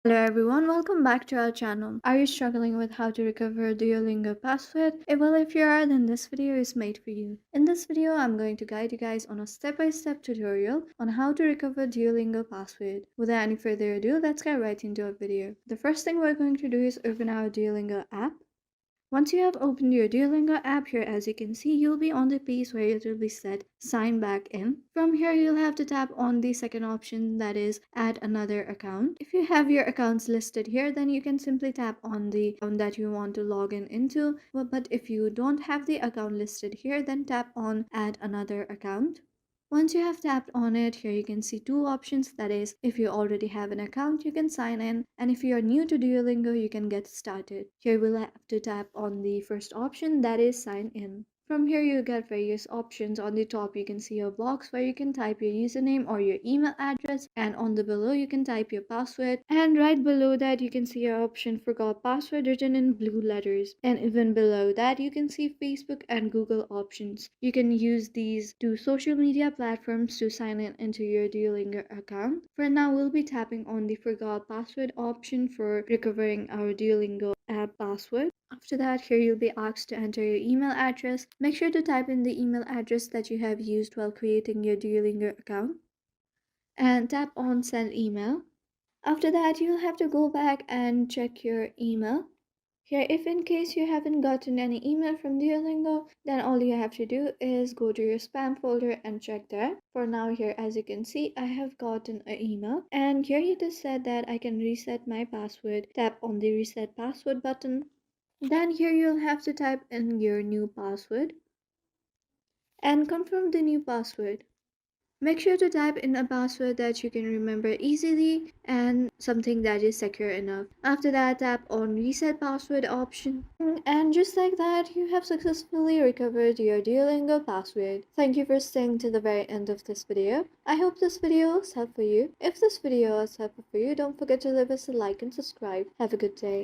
Hello everyone, welcome back to our channel. Are you struggling with how to recover Duolingo password? If you are, then this video is made for you. In this video, I'm going to guide you guys on a step-by-step tutorial on how to recover Duolingo password. Without any further ado, let's get right into our video. The first thing we're going to do is open our Duolingo app. Once you have opened your Duolingo app here, as you can see, you'll be on the page where it will be said sign back in. From here, you'll have to tap on the second option, that is add another account. If you have your accounts listed here, then you can simply tap on the account that you want to log in into. But if you don't have the account listed here, then tap on add another account. Once you have tapped on it, here you can see two options. That is, if you already have an account, you can sign in. And if you are new to Duolingo, you can get started. Here we'll have to tap on the first option, that is sign in. From here, you get various options. On the top, you can see a box where you can type your username or your email address. And on the below, you can type your password. And right below that, you can see your option forgot password written in blue letters. And even below that, you can see Facebook and Google options. You can use these two social media platforms to sign in into your Duolingo account. For now, we'll be tapping on the forgot password option for recovering our Duolingo app password. After that, here you'll be asked to enter your email address. Make sure to type in the email address that you have used while creating your Duolingo account and tap on send email. After that, you'll have to go back and check your email. Here, if in case you haven't gotten any email from Duolingo, then all you have to do is go to your spam folder and check there. For now, here as you can see, I have gotten an email, and here it is said that I can reset my password. Tap on the reset password button. Then here you'll have to type in your new password and confirm the new password. Make sure to type in a password that you can remember easily and something that is secure enough. After that, tap on reset password option. And just like that, you have successfully recovered your Duolingo password. Thank you for staying to the very end of this video. I hope this video was helpful for you. If this video was helpful for you, don't forget to leave us a like and subscribe. Have a good day.